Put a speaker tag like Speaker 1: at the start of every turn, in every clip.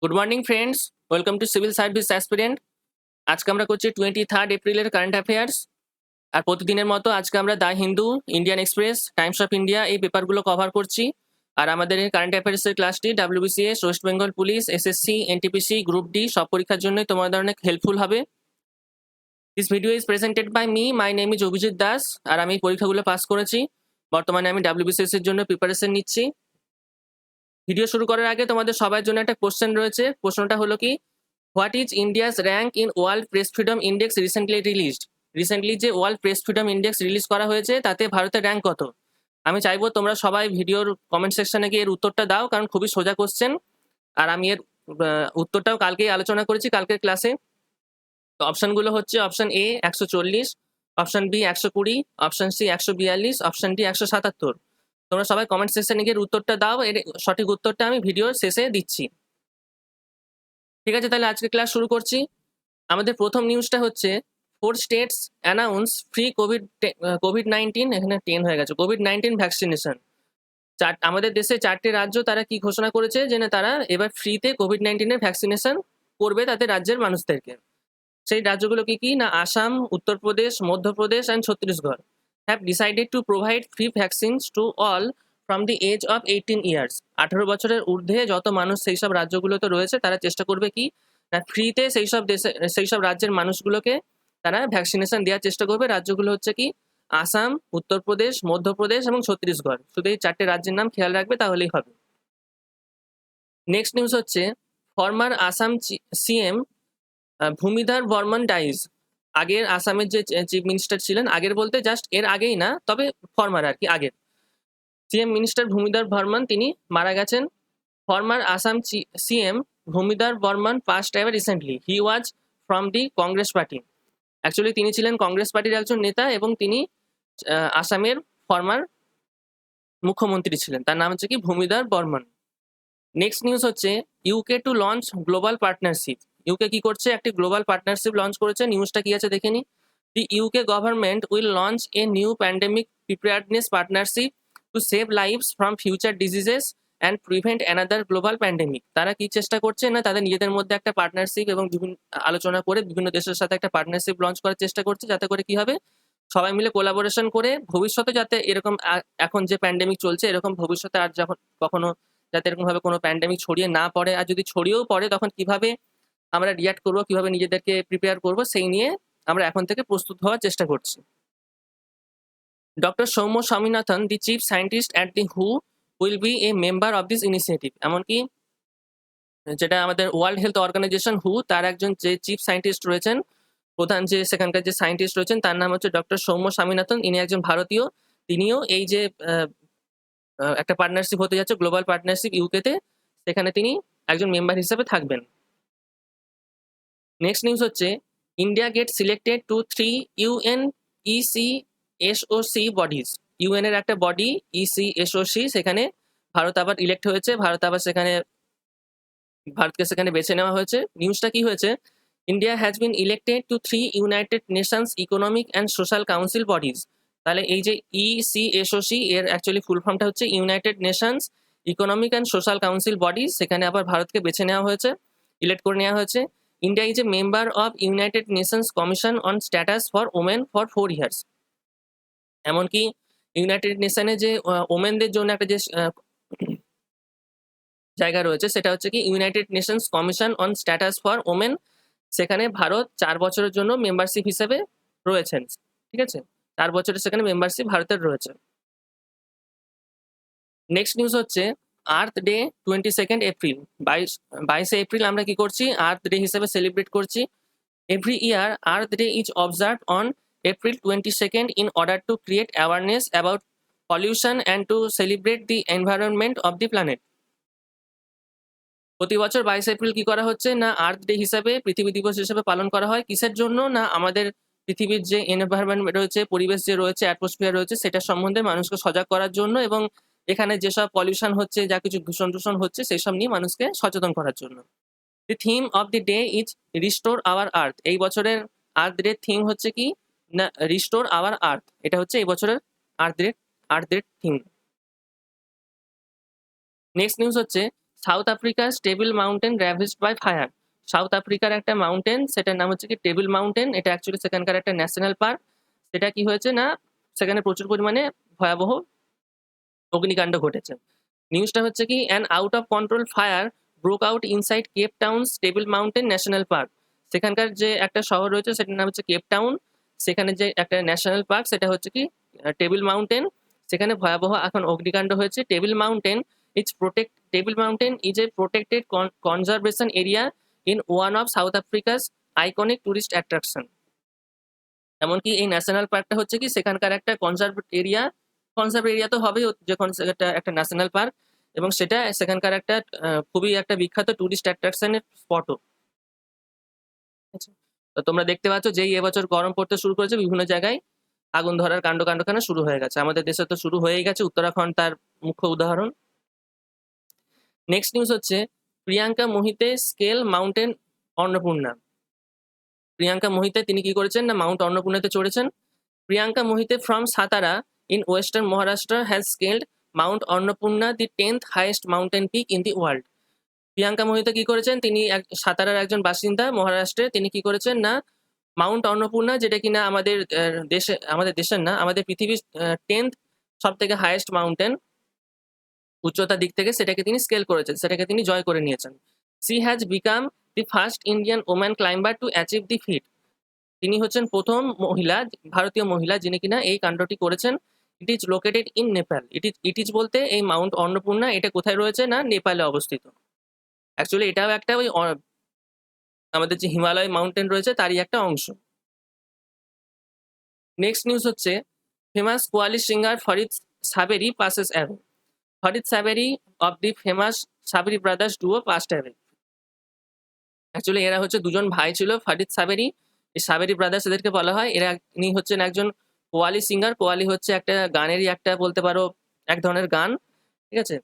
Speaker 1: Good morning friends, welcome to civil service aspirant. আজকে আমরা করছি 23 এপ্রিলের কারেন্ট অ্যাফেয়ার্স। আর প্রতিদিনের মতো আজকে আমরা the Hindu, Indian express, Times of India এই পেপারগুলো কভার করছি। আর আমাদের এই কারেন্ট অ্যাফেয়ার্সের ক্লাসটি WBCS, West Bengal police, SSC, NTPC, group D সব পরীক্ষার জন্যই তোমাদের অনেক হেল্পফুল হবে। This video is presented by me, my name is Abhijit Das. আর আমি এই পরীক্ষাগুলো পাস করেছি। বর্তমানে আমি ডাব্লিউবিসিএস এর জন্য প্রিপারেশন নিচ্ছি। ভিডিও শুরু করার আগে তোমাদের সবার জন্য একটা কোশ্চেন রয়েছে। প্রশ্নটা হলো কি, what is India's rank in world press freedom index recently released? Recently যে world press freedom index release করা হয়েছে তাতে ভারতের র্যাঙ্ক কত? আমি চাইবো তোমরা সবাই ভিডিওর কমেন্ট সেকশনে গিয়ে এর উত্তরটা দাও, কারণ খুবই সোজা কোশ্চেন। আর আমি এর উত্তরটাও কালকেই আলোচনা করেছি কালকের ক্লাসে। তো অপশনগুলো হচ্ছে option A 140, option B 120, option C 142, option D 177। তোমরা সবাই কমেন্ট সেকশনে গিয়ে উত্তরটা দাও, এর সঠিক উত্তরটা আমি ভিডিওর শেষে দিচ্ছি। ঠিক আছে, তাহলে আজকে ক্লাস শুরু করছি। আমাদের প্রথম নিউজটা হচ্ছে, 4 স্টেটস অ্যানাউন্স ফ্রি কোভিড-19, এখানে 10 হয়ে গেছে, কোভিড-19 ভ্যাকসিনেশন। আমাদের দেশে 4টে রাজ্য তারা কি ঘোষণা করেছে যে না, তারা এবার ফ্রিতে কোভিড-19 ভ্যাকসিনেশন করবে তাদের রাজ্যের মানুষদেরকে। সেই রাজ্যগুলো কি কি না, Assam, Uttar Pradesh, Madhya Pradesh and Chhattisgarh have decided to provide free vaccines to all from the age of 18 years. 18 বছরের ঊর্ধ্বে যত মানুষ সেই সব রাজ্যগুলোতে রয়েছে তারা চেষ্টা করবে কি না, ফ্রিতে সেই সব রাজ্যের মানুষগুলোকে তারা ভ্যাকসিনেশন দেওয়ার চেষ্টা করবে। রাজ্যগুলো হচ্ছে কি, আসাম, উত্তরপ্রদেশ, মধ্যপ্রদেশ এবং ছত্তিশগড়। শুধু এই 4টে রাজ্যের নাম খেয়াল রাখবে, তাহলেই হবে। নেক্সট নিউজ হচ্ছে, former Assam CM Bhumidhar Barman dies. আগের আসামের যে চিফ মিনিস্টার ছিলেন, আগের বলতে জাস্ট এর আগেই না, তবে ফরমার আর কি, আগের সিএম মিনিস্টার ভূমিধর বর্মন তিনি মারা গেছেন। Former Assam CM Bhumidhar Barman passed away recently. He was from the Congress party. Actually তিনি ছিলেন কংগ্রেস পার্টির একজন নেতা এবং তিনি আসামের ফরমার মুখ্যমন্ত্রী ছিলেন। তার নাম হচ্ছে কি ভূমিধর বর্মন। নেক্সট নিউজ হচ্ছে, UK to launch global partnership. UK কি করছে, একটি গ্লোবাল পার্টনারশিপ লঞ্চ করেছে। নিউজটা কি আছে দেখে নি। The UK government will launch a new pandemic preparedness partnership to save lives from future diseases and prevent another global pandemic. তারা কি চেষ্টা করছে না, তাদের নিজেদের মধ্যে একটা পার্টনারশিপ এবং বিভিন্ন আলোচনা করে বিভিন্ন দেশের সাথে একটা পার্টনারশিপ লঞ্চ করার চেষ্টা করছে, যাতে করে কি হবে, সবাই মিলে কোলাবোরেশন করে ভবিষ্যতে যাতে এরকম এখন যে প্যান্ডেমিক চলছে এরকম ভবিষ্যতে আর যখন কখনো যাতে এরকম ভাবে কোনো প্যান্ডেমিক ছড়িয়ে না পড়ে, আর যদি ছড়িয়েও পড়ে তখন কিভাবে আমরা রিয়াক্ট করবো, কিভাবে নিজেদেরকে প্রিপেয়ার করবো, সেই নিয়ে আমরা এখন থেকে প্রস্তুত হওয়ার চেষ্টা করছি। Doctor Soumya Swaminathan, the chief scientist at the who, will B a member of this initiative. এমনকি যেটা আমাদের ওয়ার্ল্ড হেলথ অর্গানাইজেশন হু, তার একজন যে চিফ সায়েন্টিস্ট রয়েছেন, প্রধান যে সেখানকার যে সায়েন্টিস্ট রয়েছেন, তার নাম হচ্ছে ডক্টর সৌম্য স্বামীনাথন। ইনি একজন ভারতীয়। তিনিও এই যে একটা পার্টনারশিপ হতে যাচ্ছে, গ্লোবাল পার্টনারশিপ ইউকেতে, সেখানে তিনি একজন মেম্বার হিসেবে থাকবেন। নেক্সট নিউজ হচ্ছে, India get selected to 3 UN ECOSOC bodies. UN এর একটা বডি ইসিএসওসি, সেখানে ভারত আবার ইলেক্ট হয়েছে। ভারতকে সেখানে বেছে নেওয়া হয়েছে। নিউজটা কি হয়েছে, India has been elected to 3 United Nations economic and social council bodies. তাহলে এই যে ইসিএসওসি, এর অ্যাকচুয়ালি ফুল ফর্মটা হচ্ছে United Nations economic and social council bodies. সেখানে আবার ভারতকে বেছে নেওয়া হয়েছে, ইলেক্ট করে নেওয়া হয়েছে। India is a member of United Nations commission on status for women for 4 years. এমনকি ইউনাইটেড নেশনে যে ওমেনদের জন্য একটা যে জায়গা রয়েছে, সেটা হচ্ছে কি United Nations commission on status for women. সেখানে ভারত 4 বছরের জন্য মেম্বারশিপ হিসেবে রয়েছেন। ঠিক আছে, 4 বছরের সেখানে মেম্বারশিপ ভারতের রয়েছে। নেক্সট নিউজ হচ্ছে, আর্থ ডে 22 এপ্রিল। 22 এপ্রিল আমরা কি করছি, আর্থ ডে হিসেবে সেলিব্রেট করছি। Every year earth day is observe on April 22 in order to create awareness about pollution and to celebrate the environment of the planet. প্রতি বছর 22 April কি করা হচ্ছে না, আর্থ ডে হিসাবে, পৃথিবী দিবস হিসেবে পালন করা হয়। কিসের জন্য না, আমাদের পৃথিবীর যে এনভায়রনমেন্ট রয়েছে, পরিবেশ যে রয়েছে, অ্যাটমসফিয়ার রয়েছে, সেটা সম্বন্ধে মানুষকে সজাগ করার জন্য, এবং এখানে যেসব পলিউশন হচ্ছে, যা কিছু দূষণ হচ্ছে, সেসব নিয়ে মানুষকে সচেতন করার জন্য। The theme of the day is restore our earth. এই বছরের আর্থ ডে থিম হচ্ছে কি না, রিস্টোর আওয়ার আর্থ। এটা হচ্ছে এই বছরের earth day theme. Next news হচ্ছে, সাউথ আফ্রিকার table mountain ravaged by fire. South আফ্রিকার একটা মাউন্টেন, সেটার নাম হচ্ছে কি টেবিল মাউন্টেন। এটা অ্যাকচুয়ালি সেখানকার একটা ন্যাশনাল পার্ক। সেটা কি হয়েছে না, সেখানে প্রচুর পরিমাণে ভয়াবহ অগ্নিকাণ্ড ঘটেছে। নিউজটা হচ্ছে কি, an out of control fire broke out inside Cape Town Table Mountain National Park. সেখানকার যে একটা শহর রয়েছে সেটার নাম হচ্ছে কেপ টাউন। সেখানে যে একটা ন্যাশনাল পার্ক সেটা হচ্ছে কি টেবিল মাউন্টেন। সেখানে ভয়াবহ এখন অগ্নিকাণ্ড হয়েছে। Table mountain is a protected conservation area in one of south আফ্রিকাস iconic tourist attraction. এমনকি এই ন্যাশনাল পার্কটা হচ্ছে কি সেখানকার একটা কনজার্ভ এরিয়া তো হবেই, যখন সেটা একটা ন্যাশনাল পার্ক, এবং সেটা সেখানকার একটা খুবই একটা বিখ্যাত টুরিস্ট অ্যাট্রাকশনের স্পটও। তো তোমরা দেখতে পাচ্ছ যেই এবছর গরম পড়তে শুরু করেছে, বিভিন্ন জায়গায় আগুন ধরার কাণ্ডখানা শুরু হয়ে গেছে। আমাদের দেশে তো শুরু হয়েই গেছে, উত্তরাখণ্ড তার মুখ্য উদাহরণ। নেক্সট নিউজ হচ্ছে প্রিয়াঙ্কা মোহিতে স্কেল মাউন্টেন অন্নপূর্ণা। প্রিয়াঙ্কা মোহিতে তিনি কি করেছেন না, মাউন্ট অন্নপূর্ণাতে চড়েছেন। Priyanka Mohite from Satara in western Maharashtra has scaled mount Annapurna, the 10th highest mountain peak in the world. Priyanka Mohite কি করেছেন, তিনি সাতারার একজন বাসিন্দা মহারাষ্ট্রে। তিনি কি করেছেন না, মাউন্ট অন্নপূর্ণা, যেটা কিনা আমাদের দেশের না, আমাদের পৃথিবীর 10th সব থেকে হাইয়েস্ট মাউন্টেন উচ্চতার দিক থেকে, সেটাকে তিনি স্কেল করেছেন, সেটাকে তিনি জয় করে নিয়েছেন। She has become the first Indian woman climber to achieve the feat. তিনি হচ্ছেন প্রথম ভারতীয় মহিলা যিনি কিনা এই কাণ্ডটি করেছেন। It is located in Nepal. It is বলতে এই মাউন্ট অন্নপূর্ণা এটা কোথায় রয়েছে না, নেপালে অবস্থিত। অ্যাকচুয়ালি এটাও একটা ওই আমাদের যে হিমালয় মাউন্টেন রয়েছে তারই একটা অংশ। নেক্সট নিউজ হচ্ছে famous qawwali singer Farid Saberi passes away. Farid Saberi of the famous Saberi brothers duo passed away. Actually এরা হচ্ছে দুজন ভাই ছিল, ফরিদ সাবেরি। এই সাবেরি ব্রাদার্স এদেরকে বলা হয়। ইনি হচ্ছেন একজন কোয়ালি সিঙ্গার। কোয়ালি হচ্ছে একটা গানেরই একটা বলতে পারো এক ধরনের গান, ঠিক আছে।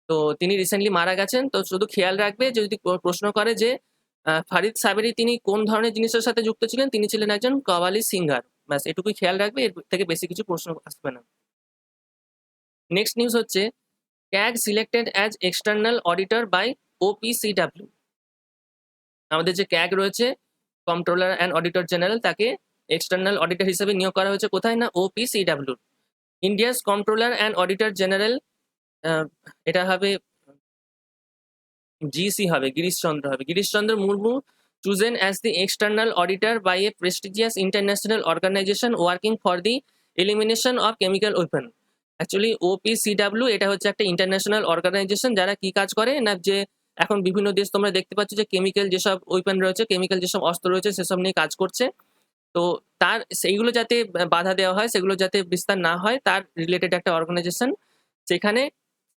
Speaker 1: তো তিনি রিসেন্টলি মারা গেছেন। তো শুধু খেয়াল রাখবে, যদি প্রশ্ন করে যে ফরিদ সাবেরি তিনি কোন ধরনের জিনিসের সাথে যুক্ত ছিলেন, তিনি ছিলেন একজন কাওয়ালি সিঙ্গার। ব্যাস এটুকুই খেয়াল রাখবে, এর থেকে বেশি কিছু প্রশ্ন আসবে না। নেক্সট নিউজ হচ্ছে CAG selected as external auditor by OPCW. আমাদের যে ক্যাগ রয়েছে, কন্ট্রোলার অ্যান্ড অডিটর জেনারেল, তাকে এক্সটার্নাল অডিটর হিসেবে নিয়োগ করা হয়েছে কোথায় না, OPCW. India's controller and auditor general, এটা হবে জিসি হবে, গিরিশচন্দ্র হবে, Girish Chandra Murmu chosen as the external auditor by a prestigious international organization working for the elimination of chemical weapon. Actually OPCW এটা হচ্ছে একটা ইন্টারন্যাশনাল অর্গানাইজেশন, যারা কি কাজ করে না, যে এখন বিভিন্ন দেশ তোমরা দেখতে পাচ্ছ যে কেমিক্যাল যেসব ওয়েপন রয়েছে, কেমিক্যাল যেসব অস্ত্র রয়েছে সেসব নিয়ে কাজ করছে। তো তার সেইগুলো যাতে বাধা দেওয়া হয়, সেগুলো যাতে বিস্তার না হয়, তার রিলেটেড একটা অর্গানাইজেশন।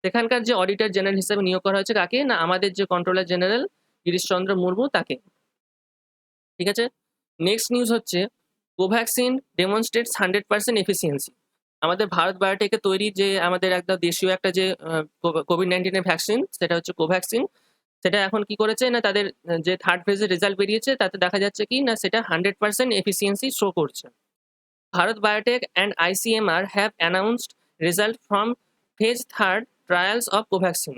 Speaker 1: সেখানকার যে অডিটর জেনারেল হিসেবে নিয়োগ করা হয়েছে কাকে না, আমাদের যে কন্ট্রোলার জেনারেল গিরিশচন্দ্র মুর্মু, তাকে। ঠিক আছে। নেক্সট নিউজ হচ্ছে কোভ্যাক্সিন ডেমনস্ট্রেটস 100% এফিসিয়েন্সি। আমাদের ভারত বায়োটেকের তৈরি যে আমাদের একটা দেশীয় একটা যে কোভিড-19 ভ্যাকসিন, সেটা হচ্ছে কোভ্যাক্সিন। সেটা এখন কি করেছে না, তাদের যে থার্ড ফেজের রেজাল্ট বেরিয়েছে তাতে দেখা যাচ্ছে কি না, সেটা 100% এফিসিয়েন্সি শো করছে। Bharat biotech and ICMR have announced result from phase 3 trials of Covaxin.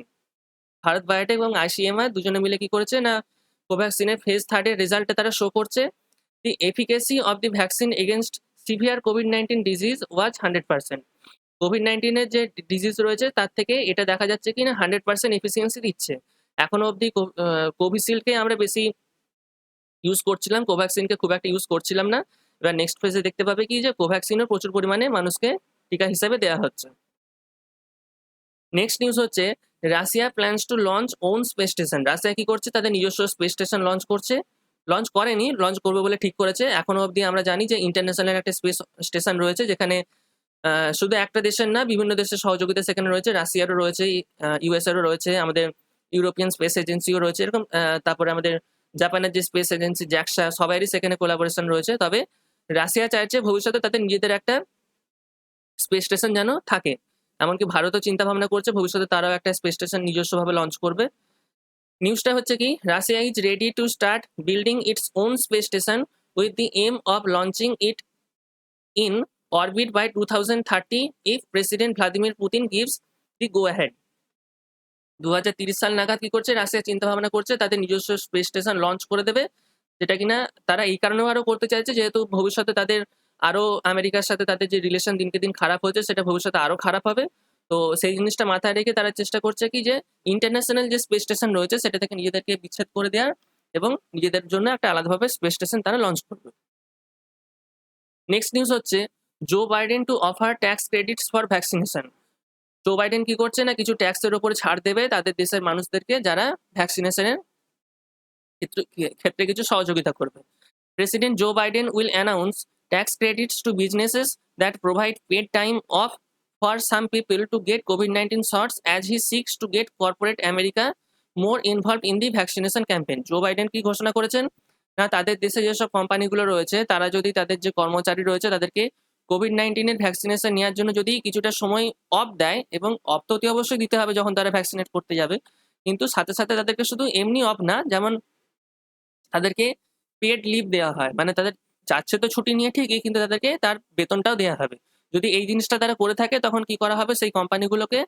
Speaker 1: Bharat biotech এবং আইসিএমআর দুজনে মিলে কি করেছে না, কোভ্যাক্সিনের ফেজ 3 এর রেজাল্টে তারা শো করছে the efficacy of the vaccine against severe কোভিড-19 ডিজিজ ওয়াজ 100%। কোভিড-19 এর যে ডিজিজ রয়েছে তার থেকে এটা দেখা যাচ্ছে কি না 100% এফিসিয়েন্সি দিচ্ছে। এখনো অবধি কোভিশিল্ডকে আমরা বেশি ইউজ করছিলাম, কোভ্যাক্সিনকে খুব একটা ইউজ করছিলাম না। এবার নেক্সট ফেজে দেখতে পাবে কি যে কোভ্যাক্সিনও প্রচুর পরিমাণে মানুষকে টিকা হিসেবে দেওয়া হচ্ছে। নেক্সট নিউজ হচ্ছে Russia plans to launch on space station. Russia কি করছে, তাদের নিজস্ব স্পেস স্টেশন লঞ্চ করেনি, লঞ্চ করবে বলে ঠিক করেছে। এখনো অবধি আমরা জানি যে ইন্টারন্যাশনাল একটা স্পেস স্টেশন রয়েছে, যেখানে শুধু একটা দেশের না, বিভিন্ন দেশের সহযোগিতা সেখানে রয়েছে। রাশিয়ারও রয়েছে, ইউএসএরও রয়েছে, আমাদের ইউরোপিয়ান স্পেস এজেন্সিও রয়েছে, এরকম। তারপরে আমাদের জাপানের যে স্পেস এজেন্সি জ্যাক্সা, সবারই সেখানে কোলাবোরেশন রয়েছে। তবে রাশিয়া চাইছে ভবিষ্যতে তাদের নিজেদের একটা স্পেস স্টেশন যেন থাকে। এমনকি ভারতও চিন্তা ভাবনা করছে ভবিষ্যতে তারাও একটা স্পেস স্টেশন নিজস্বভাবে লঞ্চ করবে। নিউজটা হচ্ছে কি, Russia is ready to start building its own space station with the aim of launching it in orbit by 2030 if president Vladimir Putin gives the go ahead. 2030 সাল নাগাদ কি করছে, রাশিয়া চিন্তা ভাবনা করছে তাদের নিজস্ব স্পেস স্টেশন লঞ্চ করে দেবে, যেটা কিনা তারা এই কারণেও আরো করতে চাইছে যেহেতু ভবিষ্যতে তাদের আরো আমেরিকার সাথে তাদের যে রিলেশন দিনকে দিন খারাপ হয়েছে সেটা ভবিষ্যতে আরো খারাপ হবে। তো সেই জিনিসটা মাথায় রেখে তারা চেষ্টা করছে কি যে ইন্টারন্যাশনাল যে স্পেস স্টেশন রয়েছে সেটা থেকে নিজেদেরকে বিচ্ছেদ করে দেওয়ার এবং নিজেদের জন্য একটা আলাদাভাবে স্পেস স্টেশন তারা লঞ্চ করবে। নেক্সট নিউজ হচ্ছে Joe Biden to offer tax credits for vaccination. Joe Biden কি করছে না কিছু ট্যাক্সের উপরে ছাড় দেবে তাদের দেশের মানুষদেরকে যারা ভ্যাকসিনেশনের ক্ষেত্রে কিছু সহযোগিতা করবে। President Joe Biden will announce tax credits to businesses that provide paid time off for some people to get COVID-19 shots as he seeks to get corporate America more involved in the vaccination campaign. Joe Biden কি ঘোষণা করেছেন না তাদের দেশে যেসব কোম্পানিগুলো রয়েছে তারা যদি তাদের যে কর্মচারী রয়েছে তাদেরকে COVID-19 এর ভ্যাকসিনেশন নেওয়ার জন্য যদি কিছুটা সময় অফ দেয়, এবং অফ তো অতি অবশ্যই দিতে হবে যখন তারা ভ্যাকসিনেট করতে যাবে, কিন্তু সাথে সাথে তাদেরকে শুধু এমনি অফ না, যেমন তাদেরকে পেড লিভ দেওয়া হয়, মানে তাদের যাচ্ছে তো ছুটি নিয়ে ঠিকই কিন্তু তাদেরকে তার বেতনটাও দেওয়া হবে। যদি এই জিনিসটা তারা করে থাকে তখন কি করা হবে, সেই কোম্পানিগুলোকে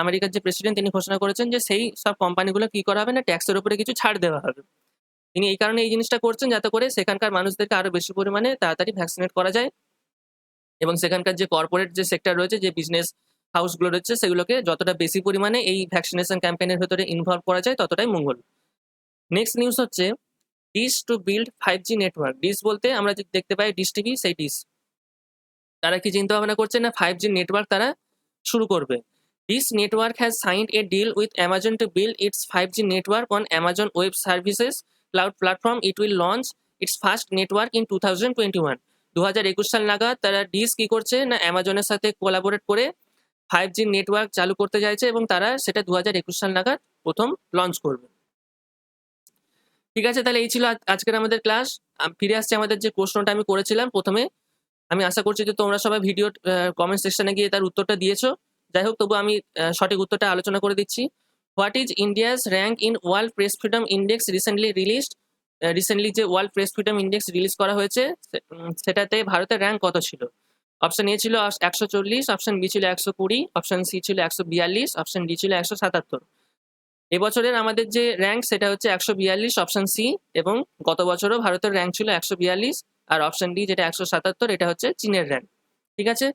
Speaker 1: আমেরিকার যে প্রেসিডেন্ট তিনি ঘোষণা করেছেন যে সেই সব কোম্পানিগুলো কি করা হবে না ট্যাক্সের উপরে কিছু ছাড় দেওয়া হবে। তিনি এই কারণে এই জিনিসটা করছেন যাতে করে সেখানকার মানুষদেরকে আরো বেশি পরিমাণে তাড়াতাড়ি ভ্যাকসিনেট করা যায় এবং সেখানকার যে কর্পোরেট যে সেক্টর রয়েছে, যে বিজনেস হাউসগুলো রয়েছে, সেগুলোকে যতটা বেশি পরিমাণে এই ভ্যাকসিনেশন ক্যাম্পেইনের ভেতরে ইনভলভ করা যায় ততটাই মঙ্গল। নেক্সট নিউজ হচ্ছে dish to build 5G network. Dish বলতে আমরা যে দেখতে পাই ডিশ টিভি, সেই ডিশ তারা কি চিন্তা ভাবনা করছে না 5G নেটওয়ার্ক তারা শুরু করবে। This network has signed a deal with Amazon to build its 5G network on Amazon Web Services cloud platform. It will launch its first network in 2021. 2021 সাল নাগাদ তারা ডিশ কি করছে না অ্যামাজনের সাথে কোলাবোরেট করে 5G নেটওয়ার্ক চালু করতে চাইছে এবং তারা সেটা 2021 সাল নাগাদ প্রথম লঞ্চ করবে। ঠিক আছে, তাহলে এই ছিল আজকের আমাদের ক্লাস। ফিরে আসছে আমাদের যে প্রশ্নটা আমি করেছিলাম প্রথমে। আমি আশা করছি যে তোমরা সবাই ভিডিও কমেন্ট সেকশনে গিয়ে তার উত্তরটা দিয়েছো। যাই হোক, তবু আমি সঠিক উত্তরটা আলোচনা করে দিচ্ছি। What is India's rank in world press freedom index recently released? Recently যে world press freedom index release করা হয়েছে সেটাতে ভারতের র্যাঙ্ক কত ছিল? অপশন এ ছিল 140, অপশন বি ছিল 120, অপশন সি ছিল 142, অপশন ডি ছিল 177। এবছরের আমাদের যে র্যাঙ্ক সেটা হচ্ছে 142, অপশন সি, এবং গত বছরও ভারতের র্যাঙ্ক ছিল 142, আর অপশন ডি যেটা 177 এটা হচ্ছে চীনের র্যাঙ্ক। ঠিক আছে,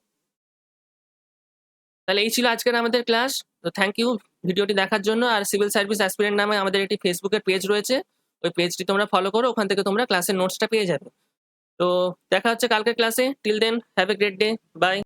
Speaker 1: তাহলে এই ছিল আজকের আমাদের ক্লাস। তো থ্যাংক ইউ ভিডিওটি দেখার জন্য। আর সিভিল সার্ভিস অ্যাসপিরেন্ট নামে আমাদের একটি ফেসবুকের পেজ রয়েছে, ওই পেজটি তোমরা ফলো করো, ওখান থেকে তোমরা ক্লাসের নোটসটা পেয়ে যাবে। তো দেখা হচ্ছে কালকের ক্লাসে। Till then have a great day, by.